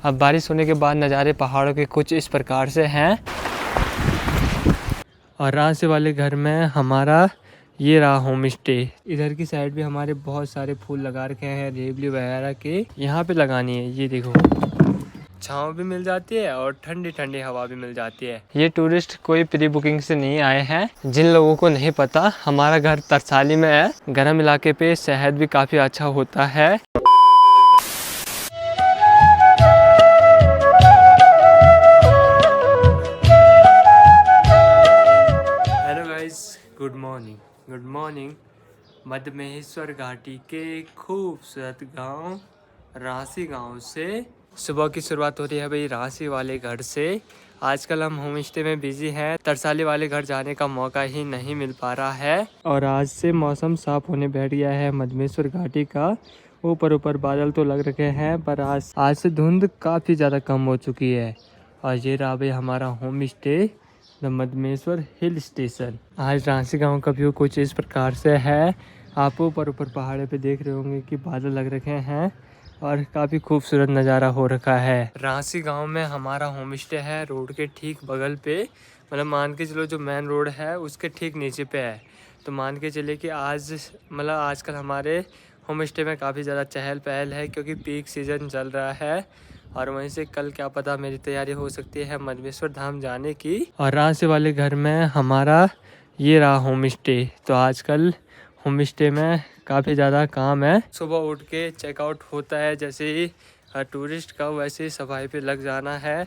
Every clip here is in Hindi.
अब बारिश होने के बाद नज़ारे पहाड़ों के कुछ इस प्रकार से हैं। और रास्ते वाले घर में हमारा ये रहा होम स्टे। इधर की साइड भी हमारे बहुत सारे फूल लगा रखे हैं रेबली वगैरह के, यहाँ पे लगानी है। ये देखो, छाँव भी मिल जाती है और ठंडी ठंडी हवा भी मिल जाती है। ये टूरिस्ट कोई प्री बुकिंग से नहीं आए हैं। जिन लोगों को नहीं पता, हमारा घर तरसाली में है। गर्म इलाके पे शहद भी काफ़ी अच्छा होता है। Hello guys, good morning. Good morning. Madhya Maheshwar घाटी के खूबसूरत गांव रांसी गांव से सुबह की शुरुआत हो रही है भाई, रांसी वाले घर से। आजकल हम होम स्टे में बिजी हैं, तरसाली वाले घर जाने का मौका ही नहीं मिल पा रहा है। और आज से मौसम साफ होने बैठ गया है मध्यमेश्वर घाटी का। ऊपर बादल तो लग रखे हैं, पर आज से धुंध काफ़ी ज़्यादा कम हो चुकी है। और ये रहा भाई हमारा home stay, the Madhyameshwar hill station. आज रांसी गाँव का व्यू कुछ इस प्रकार से है। आप ऊपर पहाड़े पे देख रहे होंगे कि बादल लग रखे हैं और काफ़ी खूबसूरत नज़ारा हो रखा है। रांसी गांव में हमारा होम स्टे है, रोड के ठीक बगल पे। मतलब मान के चलो जो मेन रोड है उसके ठीक नीचे पे है। तो मान के चले कि आजकल हमारे होम स्टे में काफ़ी ज़्यादा चहल पहल है, क्योंकि पीक सीज़न चल रहा है। और वहीं से कल क्या पता मेरी तैयारी हो सकती है मध्यमेश्वर धाम जाने की। और रांसी वाले घर में हमारा ये रहा होम स्टे। तो आजकल होम स्टे में काफ़ी ज़्यादा काम है। सुबह उठ के चेकआउट होता है जैसे ही टूरिस्ट का, वैसे ही सफाई पे लग जाना है।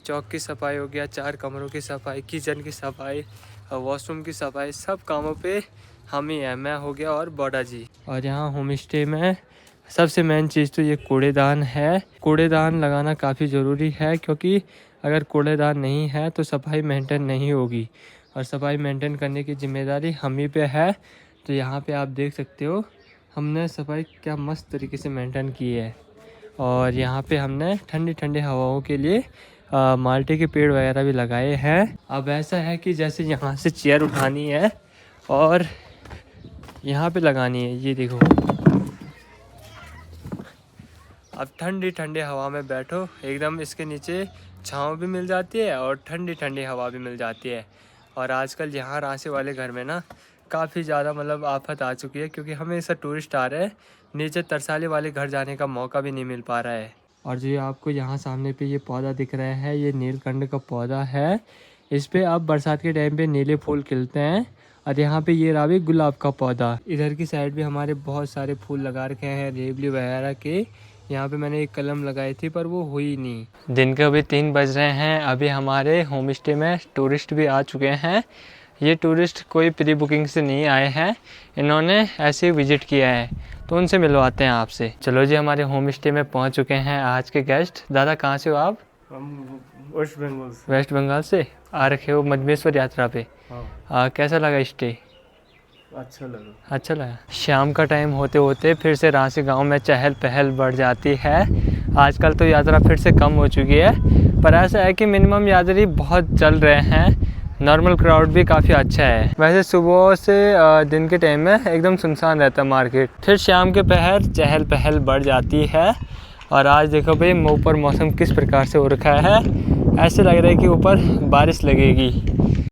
चौक की सफाई हो गया, 4 कमरों की सफाई, किचन की सफाई, वॉशरूम की सफाई, सब कामों पे हम ही हैं। मैं हो गया और बॉडा जी। और यहाँ होम स्टे में सबसे मेन चीज़ तो ये कूड़ेदान है। कूड़ेदान लगाना काफ़ी ज़रूरी है, क्योंकि अगर कूड़ेदान नहीं है तो सफाई मेंटेन नहीं होगी। और सफाई मेंटेन करने की जिम्मेदारी हम ही पे है। तो यहाँ पे आप देख सकते हो हमने सफाई क्या मस्त तरीके से मेंटेन की है। और यहाँ पे हमने ठंडी ठंडी हवाओं के लिए माल्टे के पेड़ वगैरह भी लगाए हैं। अब ऐसा है कि जैसे यहाँ से चेयर उठानी है और यहाँ पे लगानी है। ये देखो, अब ठंडी ठंडी हवा में बैठो एकदम, इसके नीचे छाँव भी मिल जाती है और ठंडी ठंडी हवा भी मिल जाती है। और आजकल यहाँ रांसी वाले घर में ना काफ़ी ज़्यादा आफत आ चुकी है, क्योंकि हमेशा टूरिस्ट आ रहे हैं। नीचे तरसाली वाले घर जाने का मौका भी नहीं मिल पा रहा है। और जो आपको यहाँ सामने पे ये पौधा दिख रहा है, ये नीलकंठ का पौधा है। इस पे अब बरसात के टाइम पे नीले फूल खिलते हैं। और यहाँ पे ये रहा भी गुलाब का पौधा। इधर की साइड भी हमारे बहुत सारे फूल लगा रखे हैं रेबली वगैरह के। यहाँ पे मैंने एक कलम लगाई थी पर वो हुई नहीं। दिन के अभी 3 बज रहे हैं। अभी हमारे होम स्टे में टूरिस्ट भी आ चुके हैं। ये टूरिस्ट कोई प्री बुकिंग से नहीं आए हैं, इन्होंने ऐसे ही विजिट किया है। तो उनसे मिलवाते हैं आपसे। चलो जी, हमारे होम स्टे में पहुंच चुके हैं आज के गेस्ट। दादा कहाँ से हो आप? हम वेस्ट बंगाल से। वेस्ट बंगाल से आ रखे हो मध्यमेश्वर यात्रा पे। कैसा लगा स्टे? अच्छा लगा। शाम का टाइम होते होते फिर से रांसी गांव में चहल पहल बढ़ जाती है। आजकल तो यात्रा फिर से कम हो चुकी है, पर ऐसा है कि मिनिमम यात्री बहुत चल रहे हैं। नॉर्मल क्राउड भी काफ़ी अच्छा है। वैसे सुबह से दिन के टाइम में एकदम सुनसान रहता है मार्केट, फिर शाम के पहर चहल पहल बढ़ जाती है। और आज देखो भाई ऊपर मौसम किस प्रकार से हो रखा है, ऐसे लग रहा है कि ऊपर बारिश लगेगी।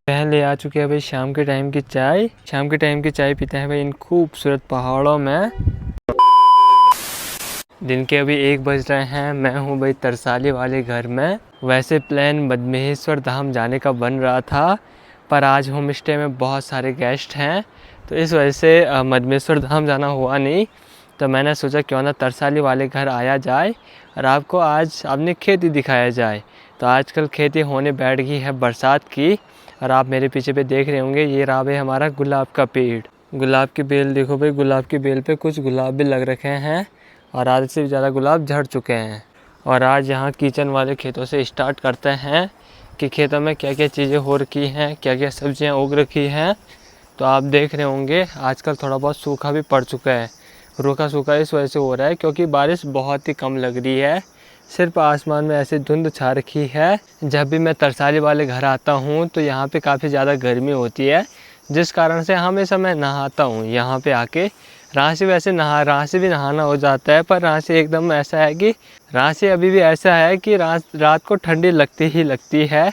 बहन ले आ चुके हैं भाई शाम के टाइम की चाय। शाम के टाइम की चाय पीते हैं भाई इन खूबसूरत पहाड़ों में। दिन के अभी 1 बज रहे हैं। मैं हूँ भाई तरसाली वाले घर में। वैसे प्लान मध्यमेश्वर धाम जाने का बन रहा था, पर आज होम स्टे में बहुत सारे गेस्ट हैं, तो इस वजह से मध्यमेश्वर धाम जाना हुआ नहीं। तो मैंने सोचा क्यों ना तरसाली वाले घर आया जाए और आपको आज अपनी खेती दिखाया जाए। तो आजकल खेती होने बैठ गई है बरसात की। और आप मेरे पीछे पे देख रहे होंगे, ये रहा भाई हमारा गुलाब का पेड़। गुलाब की बेल देखो भाई, गुलाब की बेल पे कुछ गुलाब भी लग रखे हैं और आधे से ज़्यादा गुलाब झड़ चुके हैं। और आज यहाँ किचन वाले खेतों से स्टार्ट करते हैं कि खेतों में क्या क्या चीज़ें हो रखी हैं, क्या क्या सब्जियाँ उग रखी हैं। तो आप देख रहे होंगे आजकल थोड़ा बहुत सूखा भी पड़ चुका है। रूखा सूखा इस वजह से हो रहा है क्योंकि बारिश बहुत ही कम लग रही है। सिर्फ आसमान में ऐसे धुंध छा रखी है। जब भी मैं तरसाली वाले घर आता हूँ तो यहाँ पे काफ़ी ज़्यादा गर्मी होती है, जिस कारण से हमेशा मैं नहाता हूँ यहाँ पे आके। रांची वैसे रांची भी नहाना हो जाता है, पर रांची एकदम ऐसा है कि रांची अभी भी ऐसा है कि रात को ठंडी लगती ही लगती है।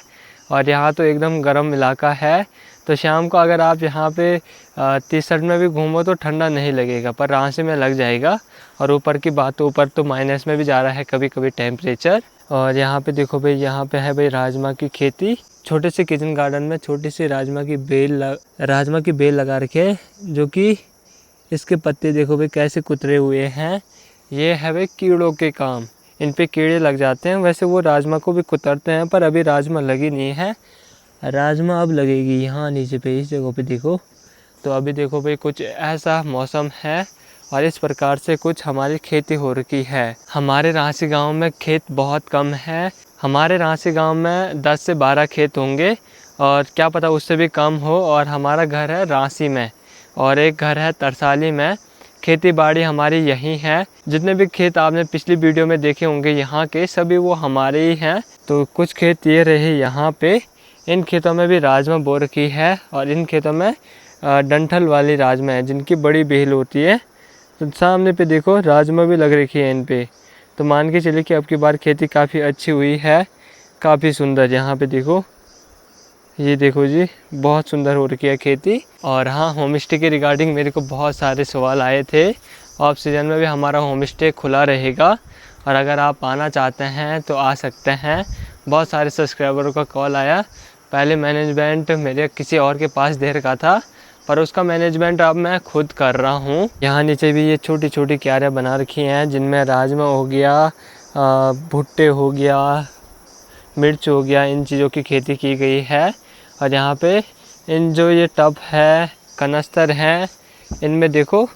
और यहाँ तो एकदम गर्म इलाका है, तो शाम को अगर आप यहाँ पे टी शर्ट में भी घूमो तो ठंडा नहीं लगेगा, पर रांची में लग जाएगा। और ऊपर की बात तो ऊपर तो माइनस में भी जा रहा है कभी कभी टेम्परेचर। और यहाँ पे देखो भाई, यहाँ पे है भाई राजमा की खेती। छोटे से किचन गार्डन में छोटी सी राजमा की बेल लगा रखी है, जो कि इसके पत्ते देखो भाई कैसे कुतरे हुए हैं। ये है भाई कीड़ों के काम, इन पे कीड़े लग जाते हैं। वैसे वो राजमा को भी कुतरते हैं, पर अभी राजमा लगी नहीं है। राजमा अब लगेगी यहाँ नीचे पे, इस जगह पे देखो। तो अभी देखो भाई कुछ ऐसा मौसम है और इस प्रकार से कुछ हमारी खेती हो रखी है। हमारे रांची गांव में खेत बहुत कम है। हमारे रांची गांव में 10 से 12 खेत होंगे, और क्या पता उससे भी कम हो। और हमारा घर है रांची में और एक घर है तरसाली में। खेती बाड़ी हमारी यहीं है। जितने भी खेत आपने पिछली वीडियो में देखे होंगे यहाँ के, सभी वो हमारे ही हैं। तो कुछ खेत ये रहे यहाँ पे। इन खेतों में भी राजमा बो रखी है, और इन खेतों में डंठल वाली राजमा है जिनकी बड़ी बेल होती है। तो सामने पे देखो राजमा भी लग रखी है इन पे। तो मान के चलिए कि अब की बार खेती काफ़ी अच्छी हुई है, काफ़ी सुंदर। यहाँ पे देखो, ये देखो जी, बहुत सुंदर हो रखी है खेती। और हाँ, होम स्टे के रिगार्डिंग मेरे को बहुत सारे सवाल आए थे। ऑफ सीजन में भी हमारा होम स्टे खुला रहेगा, और अगर आप आना चाहते हैं तो आ सकते हैं। बहुत सारे सब्सक्राइबरों का कॉल आया। पहले मैनेजमेंट मेरे किसी और के पास दे रखा था, पर उसका मैनेजमेंट अब मैं खुद कर रहा हूँ। यहाँ नीचे भी ये छोटी छोटी क्यारियाँ बना रखी हैं, जिनमें राजमा हो गया, भुट्टे हो गया, मिर्च हो गया, इन चीज़ों की खेती की गई है। और यहाँ पे इन जो ये टब है, कनस्तर हैं, इनमें देखो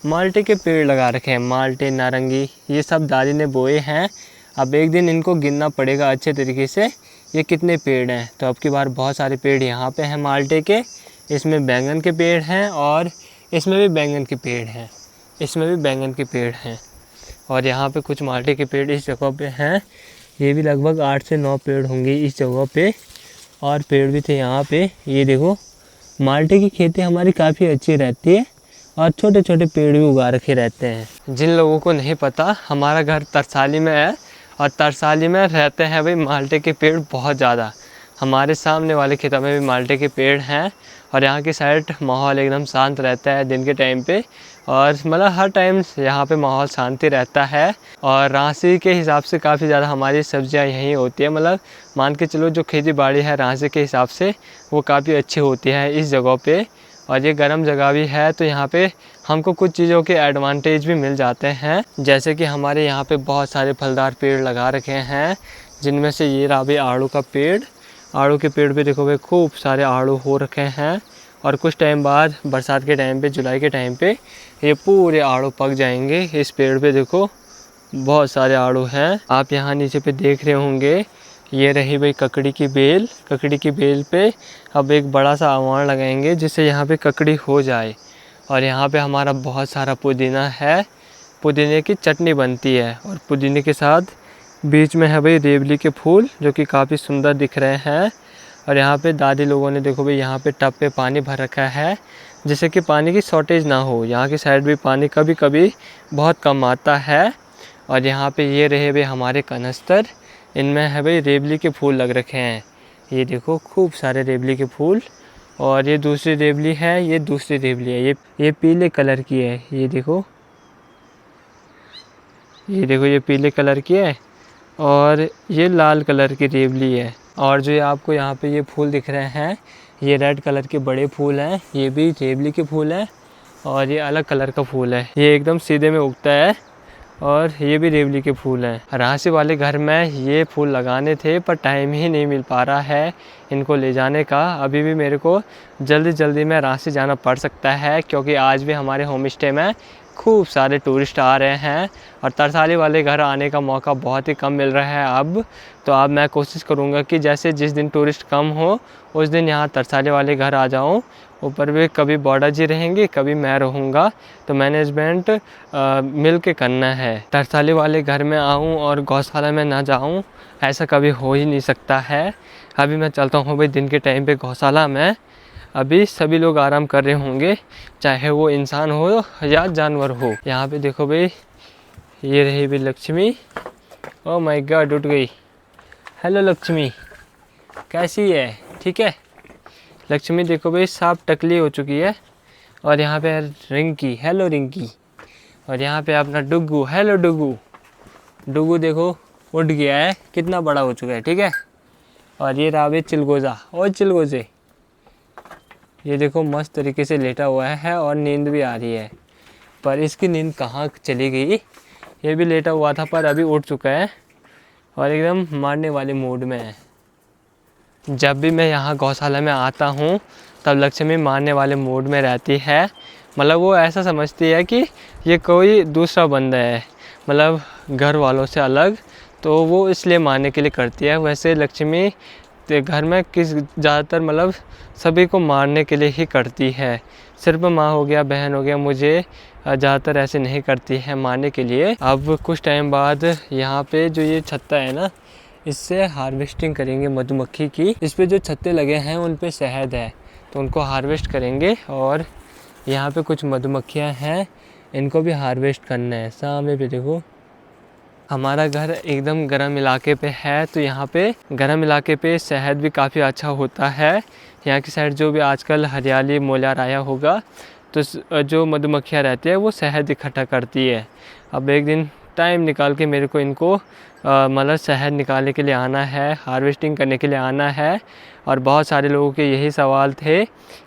माल्टे के पेड़ लगा रखे हैं। माल्टे, नारंगी, ये सब दादी ने बोए हैं। अब एक दिन इनको गिनना पड़ेगा अच्छे तरीके से ये कितने पेड़ हैं। तो अब की बार बहुत सारे पेड़ यहाँ पे हैं माल्टे के। इसमें बैंगन के पेड़ हैं, और इसमें भी बैंगन के पेड़ हैं, इसमें भी बैंगन के पेड़ हैं। और यहाँ पे कुछ माल्टे के पेड़ इस जगह पे हैं। ये भी लगभग 8 से 9 पेड़ होंगे इस जगह पे, और पेड़ भी थे यहाँ पे। ये देखो, माल्टे की खेती हमारी काफ़ी अच्छी रहती है, और छोटे छोटे पेड़ भी उगा रखे रहते हैं। जिन लोगों को नहीं पता, हमारा घर तरसाली में है, और तरसाली में रहते हैं भाई माल्टे के पेड़ बहुत ज़्यादा। हमारे सामने वाले खेतों में भी माल्टे के पेड़ हैं। और यहाँ की साइड माहौल एकदम शांत रहता है दिन के टाइम पे, और मतलब हर टाइम यहाँ पे माहौल शांति रहता है। और रांची के हिसाब से काफ़ी ज़्यादा हमारी सब्जियाँ यहीं होती है। मतलब मान के चलो, जो खेती बाड़ी है रांची के हिसाब से वो काफ़ी अच्छी होती है इस जगह पे। और ये गर्म जगह भी है, तो यहाँ पे हमको कुछ चीज़ों के एडवांटेज भी मिल जाते हैं। जैसे कि हमारे यहाँ पे बहुत सारे फलदार पेड़ लगा रखे हैं, जिनमें से ये रहा भी आड़ू का पेड़। आड़ू के पेड़ पे देखो भाई खूब सारे आड़ू हो रखे हैं, और कुछ टाइम बाद बरसात के टाइम पे, जुलाई के टाइम पे, ये पूरे आड़ू पक जाएंगे। इस पेड़ पे देखो बहुत सारे आड़ू हैं। आप यहाँ नीचे पे देख रहे होंगे, ये रही भाई ककड़ी की बेल। ककड़ी की बेल पे अब एक बड़ा सा अवान लगाएंगे, जिससे यहाँ पे ककड़ी हो जाए। और यहाँ पे हमारा बहुत सारा पुदीना है, पुदीने की चटनी बनती है। और पुदीने के साथ बीच में है भाई रेवली के फूल, जो कि काफ़ी सुंदर दिख रहे हैं। और यहाँ पे दादी लोगों ने देखो भाई यहाँ पे टब पे पानी भर रखा है, जिससे कि पानी की शॉर्टेज ना हो। यहाँ की साइड भी पानी कभी कभी बहुत कम आता है। और यहाँ पे ये रहे भाई हमारे कनस्तर, इनमें है भाई रेवली के फूल लग रखे हैं। ये देखो खूब सारे रेवली के फूल। और ये दूसरी रेवली है, ये दूसरी रेवली है, ये पीले कलर की है। ये देखो, ये देखो, ये पीले कलर की है, और ये लाल कलर की रेवली है। और जो ये आपको यहाँ पे ये फूल दिख रहे हैं, ये रेड कलर के बड़े फूल हैं, ये भी रेवली के फूल हैं। और ये अलग कलर का फूल है, ये एकदम सीधे में उगता है, और ये भी रेवली के फूल हैं। रांची वाले घर में ये फूल लगाने थे, पर टाइम ही नहीं मिल पा रहा है इनको ले जाने का। अभी भी मेरे को जल्दी जल्दी में रांची जाना पड़ सकता है, क्योंकि आज भी हमारे होम स्टे में खूब सारे टूरिस्ट आ रहे हैं, और तरसाली वाले घर आने का मौका बहुत ही कम मिल रहा है अब। तो अब मैं कोशिश करूँगा कि जैसे जिस दिन टूरिस्ट कम हो, उस दिन यहाँ तरसाली वाले घर आ जाऊँ। ऊपर भी कभी बॉर्डर जी रहेंगे, कभी मैं रहूँगा, तो मैनेजमेंट मिल के करना है। तरसाली वाले घर में आऊँ और गौशाला में ना जाऊँ, ऐसा कभी हो ही नहीं सकता है। अभी मैं चलता हूँ भाई दिन के टाइम पे गौशाला में। अभी सभी लोग आराम कर रहे होंगे, चाहे वो इंसान हो या जानवर हो। यहाँ पे देखो भाई, ये रही भी लक्ष्मी। ओह माय गॉड, उठ गई। हेलो लक्ष्मी, कैसी है? ठीक है। लक्ष्मी देखो भाई साफ टकली हो चुकी है। और यहाँ पे रिंकी, हेलो रिंकी। और यहाँ पे अपना डुगू, हेलो डुगू। डुगू देखो उठ गया है, कितना बड़ा हो चुका है। ठीक है। और ये रहा भी चिलगोज़ा, और चिलगोज़े ये देखो मस्त तरीके से लेटा हुआ है और नींद भी आ रही है। पर इसकी नींद कहाँ चली गई? ये भी लेटा हुआ था पर अभी उठ चुका है और एकदम मारने वाले मूड में है। जब भी मैं यहाँ गौशाला में आता हूँ तब लक्ष्मी मारने वाले मूड में रहती है। मतलब वो ऐसा समझती है कि ये कोई दूसरा बंदा है, मतलब घर वालों से अलग, तो वो इसलिए मारने के लिए करती है। वैसे लक्ष्मी घर में ज़्यादातर मतलब सभी को मारने के लिए ही करती है। सिर्फ माँ हो गया, बहन हो गया, मुझे ज़्यादातर ऐसे नहीं करती है मारने के लिए। अब कुछ टाइम बाद यहाँ पे जो ये छत्ता है ना, इससे हार्वेस्टिंग करेंगे मधुमक्खी की। इस पे जो छत्ते लगे हैं उन पे शहद है, तो उनको हार्वेस्ट करेंगे। और यहाँ पे कुछ मधुमक्खियाँ हैं, इनको भी हार्वेस्ट करना है। सामने पे देखो, हमारा घर एकदम गर्म इलाके पे है, तो यहाँ पे गर्म इलाके पे शहद भी काफ़ी अच्छा होता है। यहाँ की साइड जो भी आजकल हरियाली मोलार आया होगा, तो जो मधुमक्खियाँ रहती है वो शहद इकट्ठा करती है। अब एक दिन टाइम निकाल के मेरे को इनको मतलब शहद निकालने के लिए आना है, हार्वेस्टिंग करने के लिए आना है। और बहुत सारे लोगों के यही सवाल थे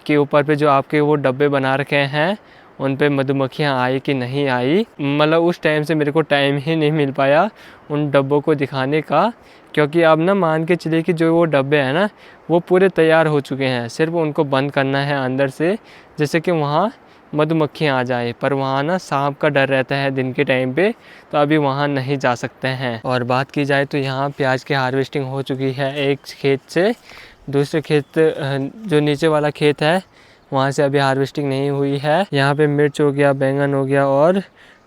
कि ऊपर पे जो आपके वो डब्बे बना रखे हैं उन पे मधुमक्खियाँ आई कि नहीं आई। मतलब उस टाइम से मेरे को टाइम ही नहीं मिल पाया उन डब्बों को दिखाने का, क्योंकि अब ना मान के चलिए कि जो वो डब्बे हैं ना वो पूरे तैयार हो चुके हैं, सिर्फ उनको बंद करना है अंदर से, जैसे कि वहाँ मधुमक्खियाँ आ जाए। पर वहाँ ना सांप का डर रहता है दिन के टाइम पे, तो अभी वहाँ नहीं जा सकते हैं। और बात की जाए तो यहाँ प्याज की हार्वेस्टिंग हो चुकी है एक खेत से। दूसरे खेत जो नीचे वाला खेत है वहाँ से अभी हार्वेस्टिंग नहीं हुई है। यहाँ पे मिर्च हो गया, बैंगन हो गया और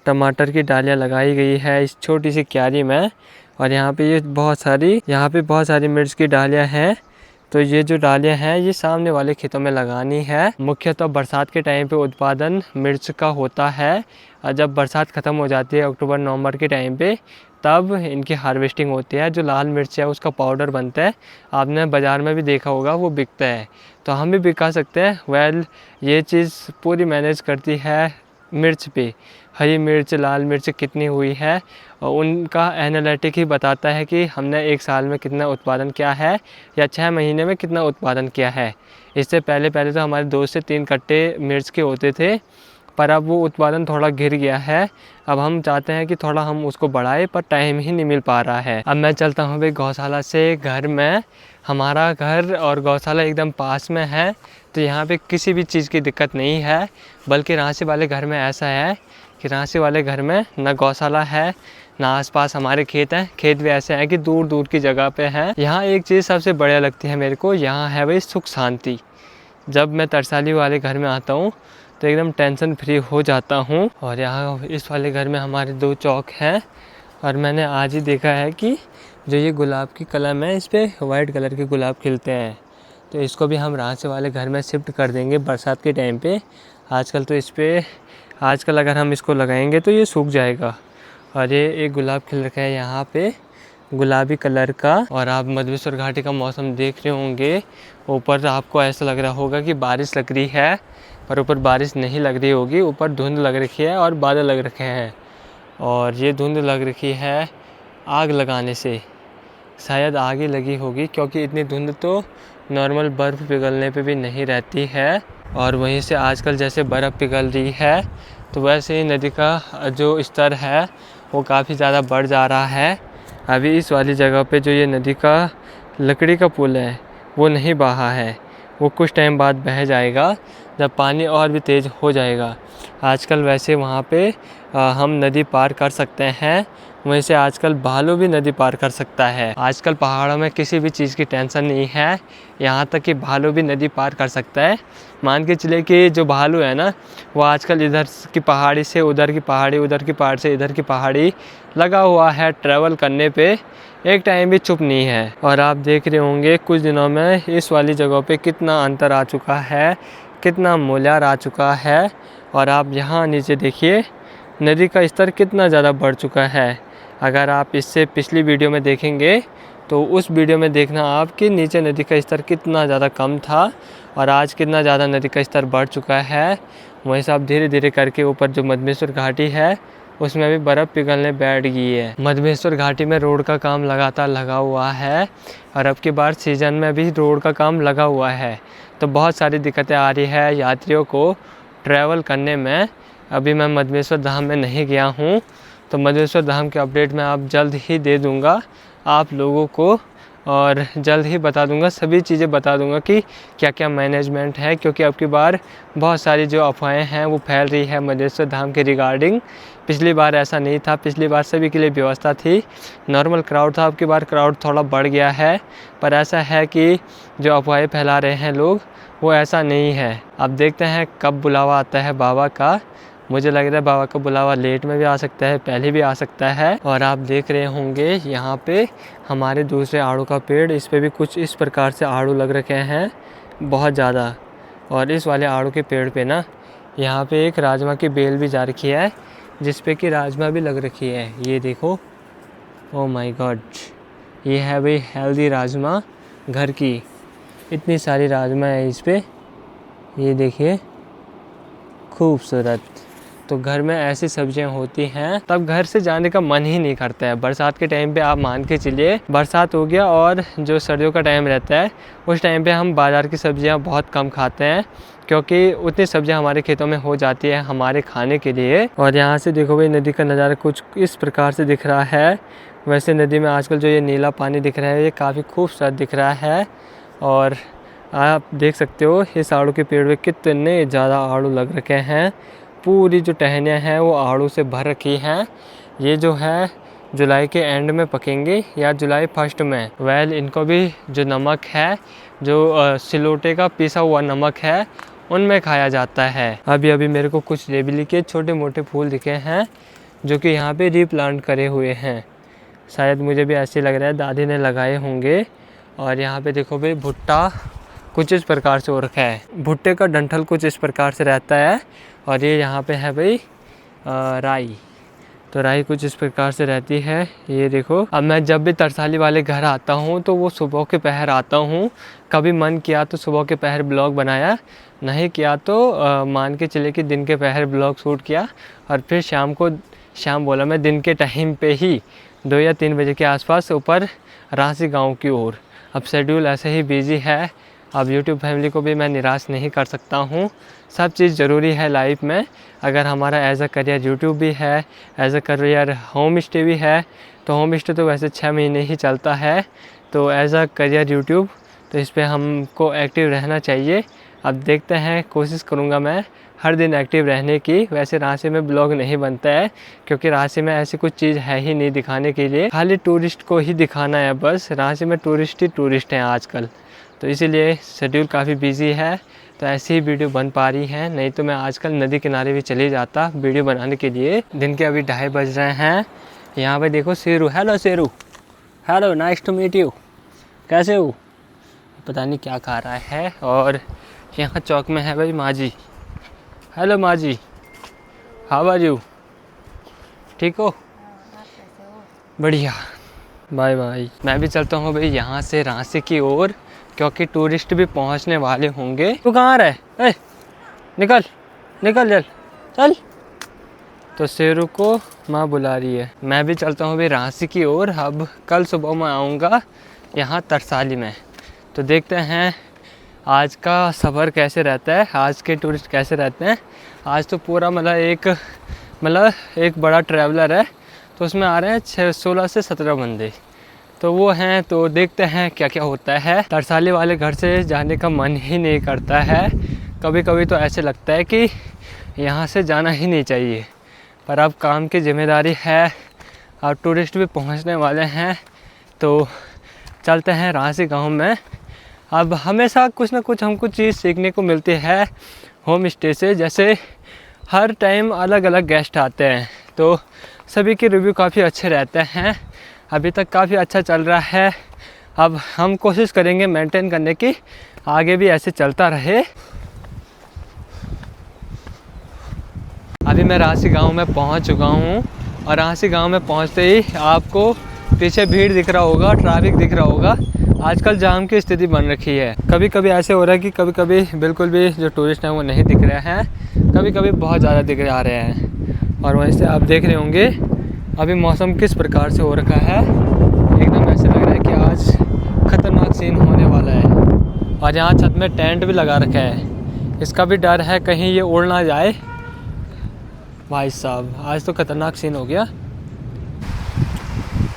टमाटर की डालियाँ लगाई गई है इस छोटी सी क्यारी में। और यहाँ पे बहुत सारी मिर्च की डालियाँ हैं। तो ये जो डालियाँ हैं ये सामने वाले खेतों में लगानी है। मुख्यतः बरसात के टाइम पे उत्पादन मिर्च का होता है। और जब बरसात ख़त्म हो जाती है अक्टूबर नवंबर के टाइम पे, तब इनकी हार्वेस्टिंग होती है। जो लाल मिर्च है उसका पाउडर बनता है, आपने बाज़ार में भी देखा होगा, वो बिकता है, तो हम भी बिका सकते हैं। ये चीज़ पूरी मैनेज करती है मिर्च पे। हरी मिर्च, लाल मिर्च कितनी हुई है और उनका एनालिटिक ही बताता है कि हमने एक साल में कितना उत्पादन किया है या 6 महीने में कितना उत्पादन किया है। इससे पहले तो हमारे 2 से 3 कट्टे मिर्च के होते थे, पर अब वो उत्पादन थोड़ा गिर गया है। अब हम चाहते हैं कि थोड़ा हम उसको बढ़ाएं, पर टाइम ही नहीं मिल पा रहा है। अब मैं चलता हूँ भाई गौशाला से घर में। हमारा घर और गौशाला एकदम पास में है, तो यहाँ पे किसी भी चीज़ की दिक्कत नहीं है। बल्कि रांची वाले घर में ऐसा है कि रांची वाले घर में ना गौशाला है, ना आसपास हमारे खेत हैं। खेत भी ऐसे हैं कि दूर दूर की जगह पे हैं। यहाँ एक चीज़ सबसे बढ़िया लगती है मेरे को, यहाँ है भाई सुख शांति। जब मैं तरसाली वाले घर में आता हूँ तो एकदम टेंशन फ्री हो जाता हूँ। और यहाँ इस वाले घर में हमारे 2 चौक हैं। और मैंने आज ही देखा है कि जो ये गुलाब की कलम है इस पर वाइट कलर के गुलाब खिलते हैं, तो इसको भी हम रांची वाले घर में शिफ्ट कर देंगे बरसात के टाइम पे। आजकल अगर हम इसको लगाएंगे तो ये सूख जाएगा। और ये एक गुलाब खिल रखा है यहाँ पे गुलाबी कलर का। और आप मधवेश्वर घाटी का मौसम देख रहे होंगे, ऊपर आपको ऐसा लग रहा होगा कि बारिश लग रही है, पर ऊपर बारिश नहीं लग रही होगी, ऊपर धुंध लग रखी है और बादल लग रखे हैं। और ये धुंध लग रखी है आग लगाने से, शायद आग ही लगी होगी, क्योंकि इतनी धुंध तो नॉर्मल बर्फ़ पिघलने पे भी नहीं रहती है। और वहीं से आजकल जैसे बर्फ़ पिघल रही है, तो वैसे ही नदी का जो स्तर है वो काफ़ी ज़्यादा बढ़ जा रहा है। अभी इस वाली जगह पे जो ये नदी का लकड़ी का पुल है वो नहीं बहा है, वो कुछ टाइम बाद बह जाएगा जब पानी और भी तेज़ हो जाएगा। आजकल वैसे वहाँ पे हम नदी पार कर सकते हैं, वहीं से आजकल भालू भी नदी पार कर सकता है। आजकल पहाड़ों में किसी भी चीज़ की टेंशन नहीं है, यहाँ तक कि भालू भी नदी पार कर सकता है। मान के चले कि जो भालू है ना, वो आजकल इधर की पहाड़ी से उधर की पहाड़ी, उधर की पहाड़ से इधर की पहाड़ी लगा हुआ है ट्रैवल करने पे, एक टाइम भी चुप नहीं है। और आप देख रहे होंगे कुछ दिनों में इस वाली जगह पे कितना अंतर आ चुका है, कितना मूल्यांतर आ चुका है। और आप यहाँ नीचे देखिए नदी का स्तर कितना ज़्यादा बढ़ चुका है। अगर आप इससे पिछली वीडियो में देखेंगे तो उस वीडियो में देखना आप कि नीचे नदी का स्तर कितना ज़्यादा कम था और आज कितना ज़्यादा नदी का स्तर बढ़ चुका है। वहीं से आप धीरे धीरे करके ऊपर जो मधमेश्वर घाटी है उसमें भी बर्फ़ पिघलने बैठ गई है। मधमेश्वर घाटी में रोड का काम लगातार लगा हुआ है और अब की बार सीज़न में भी रोड का काम लगा हुआ है, तो बहुत सारी दिक्कतें आ रही है यात्रियों को ट्रैवल करने में। अभी मैं मधमेश्वर धाम में नहीं गया हूँ, तो मधमेश्वर धाम के अपडेट मैं आप जल्द ही दे दूँगा आप लोगों को, और जल्द ही बता दूंगा, सभी चीज़ें बता दूंगा कि क्या क्या मैनेजमेंट है। क्योंकि अब की बार बहुत सारी जो अफवाहें हैं वो फैल रही है मधेश्वर धाम के रिगार्डिंग। पिछली बार ऐसा नहीं था, पिछली बार सभी के लिए व्यवस्था थी, नॉर्मल क्राउड था। अब की बार क्राउड थोड़ा बढ़ गया है, पर ऐसा है कि जो अफवाहें फैला रहे हैं लोग वो ऐसा नहीं है। अब देखते हैं कब बुलावा आता है बाबा का। मुझे लग रहा है बाबा का बुलावा लेट में भी आ सकता है, पहले भी आ सकता है। और आप देख रहे होंगे यहाँ पे हमारे दूसरे आड़ू का पेड़, इस पे भी कुछ इस प्रकार से आड़ू लग रखे हैं बहुत ज़्यादा। और इस वाले आड़ू के पेड़ पे ना यहाँ पे एक राजमा की बेल भी जा रखी है, जिस पे कि राजमा भी लग रखी है। ये देखो, ओह माय गॉड, ये है भाई हेल्दी राजमा घर की। इतनी सारी राजमा है इस पे, ये देखिए खूबसूरत। तो घर में ऐसी सब्जियां होती हैं तब घर से जाने का मन ही नहीं करता है। बरसात के टाइम पे आप मान के चलिए, बरसात हो गया और जो सर्दियों का टाइम रहता है उस टाइम पे हम बाज़ार की सब्जियां बहुत कम खाते हैं, क्योंकि उतनी सब्जियां हमारे खेतों में हो जाती है हमारे खाने के लिए। और यहाँ से देखो भाई नदी का नज़ारा कुछ इस प्रकार से दिख रहा है। वैसे नदी में आजकल जो ये नीला पानी दिख रहा है ये काफ़ी खूबसूरत दिख रहा है। और आप देख सकते हो इस आड़ू के पेड़ पे कितने ज़्यादा आड़ू लग रखे हैं। पूरी जो टहनियाँ हैं वो आड़ू से भर रखी हैं। ये जो है जुलाई के एंड में पकेंगे या जुलाई फर्स्ट में। वेल इनको भी जो नमक है, जो सिलोटे का पिसा हुआ नमक है, उनमें खाया जाता है। अभी अभी मेरे को कुछ रेबली के छोटे मोटे फूल दिखे हैं जो कि यहाँ पे रीप्लांट करे हुए हैं। शायद मुझे भी ऐसे लग रहा है दादी ने लगाए होंगे। और यहाँ पे देखो भाई भुट्टा कुछ इस प्रकार से हो रखा है, भुट्टे का डंठल कुछ इस प्रकार से रहता है। और ये यहाँ पे है भाई राई, तो राई कुछ इस प्रकार से रहती है। ये देखो, अब मैं जब भी तरसाली वाले घर आता हूँ तो वो सुबह के पहर आता हूँ। कभी मन किया तो सुबह के पहर ब्लॉग बनाया, नहीं किया तो मान के चले कि दिन के पहर ब्लॉग शूट किया। और फिर शाम बोला मैं दिन के टाइम पे ही 2 या 3 बजे के आसपास ऊपर रांसी गाँव की ओर। अब शेड्यूल ऐसे ही बिजी है। अब YouTube फैमिली को भी मैं निराश नहीं कर सकता हूँ। सब चीज़ ज़रूरी है लाइफ में। अगर हमारा एज अ करियर YouTube भी है, as a career home stay भी है, तो होम स्टे तो वैसे 6 महीने ही चलता है, तो एज अ करियर YouTube, तो इस पर हमको एक्टिव रहना चाहिए। अब देखते हैं, कोशिश करूँगा मैं हर दिन एक्टिव रहने की। वैसे रांची में ब्लॉग नहीं बनता है क्योंकि रांची में ऐसी कुछ चीज़ है ही नहीं दिखाने के लिए, खाली टूरिस्ट को ही दिखाना है बस। रांची में टूरिस्ट ही टूरिस्ट हैं आजकल, तो इसीलिए शेड्यूल काफ़ी बिजी है, तो ऐसी ही वीडियो बन पा रही है। नहीं तो मैं आजकल नदी किनारे भी चले जाता वीडियो बनाने के लिए। दिन के अभी 2:30 बज रहे हैं। यहाँ पे देखो Sheru, hello Sheru, hello, nice to meet you, कैसे हो? पता नहीं क्या खा रहा है। और यहाँ चौक में है भाई माँ जी, हेलो माँ जी, हाउ आर यू, ठीक हो? बढ़िया, बाय बाय। मैं भी चलता हूँ भाई यहाँ से रांची की ओर, क्योंकि टूरिस्ट भी पहुँचने वाले होंगे। तू कहाँ रहे? निकल निकल, जल चल। तो शेरू को माँ बुला रही है। मैं भी चलता हूँ भाई रांची की ओर। अब कल सुबह मैं आऊँगा यहाँ तरसाली में, तो देखते हैं आज का सफ़र कैसे रहता है, आज के टूरिस्ट कैसे रहते हैं। आज तो पूरा मतलब एक बड़ा ट्रैवलर है, तो उसमें आ रहे हैं 16 से 17 बंदे, तो वो हैं। तो देखते हैं क्या क्या होता है। तरसाली वाले घर से जाने का मन ही नहीं करता है। कभी कभी तो ऐसे लगता है कि यहाँ से जाना ही नहीं चाहिए, पर अब काम की जिम्मेदारी है, और टूरिस्ट भी पहुंचने वाले हैं, तो चलते हैं रांसी गांव में। अब हमेशा कुछ ना कुछ हमको चीज़ सीखने को मिलती है होम स्टे से। जैसे हर टाइम अलग अलग गेस्ट आते हैं, तो सभी के रिव्यू काफ़ी अच्छे रहते हैं। अभी तक काफ़ी अच्छा चल रहा है। अब हम कोशिश करेंगे मेंटेन करने की, आगे भी ऐसे चलता रहे। अभी मैं रांसी गांव में पहुंच चुका हूं, और रांसी गांव में पहुंचते ही आपको पीछे भीड़ दिख रहा होगा, ट्रैफिक दिख रहा होगा। आजकल जाम की स्थिति बन रखी है। कभी कभी ऐसे हो रहा है कि कभी कभी बिल्कुल भी जो टूरिस्ट हैं वो नहीं दिख रहे हैं, कभी कभी बहुत ज़्यादा दिख आ रहे हैं। और वहीं से आप देख रहे होंगे अभी मौसम किस प्रकार से हो रखा है। एकदम ऐसे लग रहा है कि आज खतरनाक सीन होने वाला है। और यहाँ छत में टेंट भी लगा रखा है, इसका भी डर है कहीं ये उड़ ना जाए। भाई साहब आज तो खतरनाक सीन हो गया।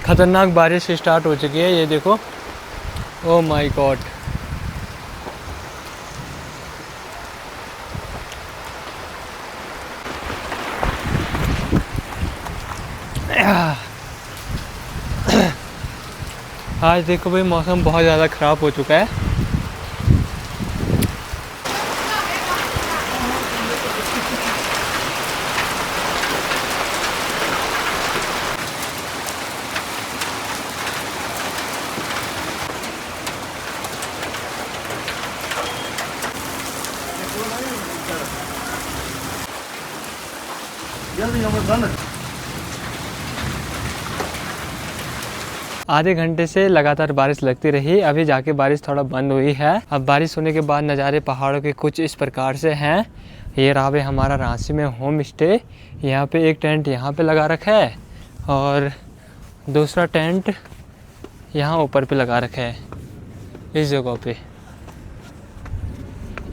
खतरनाक बारिश स्टार्ट हो चुकी है, ये देखो। Oh my God. आज देखो भाई मौसम बहुत ज़्यादा ख़राब हो चुका है। आधे घंटे से लगातार बारिश लगती रही, अभी जाके बारिश थोड़ा बंद हुई है। अब बारिश होने के बाद नज़ारे पहाड़ों के कुछ इस प्रकार से हैं। ये रहा भाई हमारा रांची में होम स्टे। यहाँ पे एक टेंट यहाँ पे लगा रखा है, और दूसरा टेंट यहाँ ऊपर पे लगा रखा है इस जगह पे,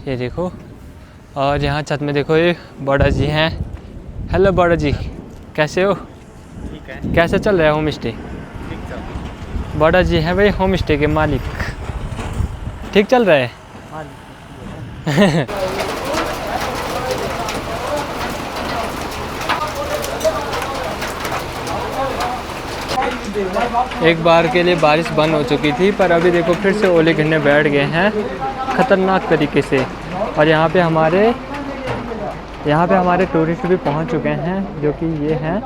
ये देखो। और यहाँ छत में देखो ये बड़ा जी हैं। हेलो बड़ा जी, कैसे हो? ठीक है, कैसे चल रहा है होम स्टे? ठीक चल। बड़ा जी हैं भाई होम स्टे के मालिक। ठीक चल रहा है? एक बार के लिए बारिश बंद हो चुकी थी, पर अभी देखो फिर से ओले गिरने बैठ गए हैं ख़तरनाक तरीके से। और यहाँ पे हमारे टूरिस्ट भी पहुँच चुके हैं, जो कि ये हैं।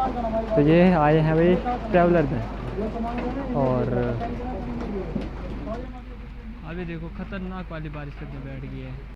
तो ये आए हैं भाई ट्रैवलर में। और अभी देखो खतरनाक वाली बारिश करने बैठ गई है।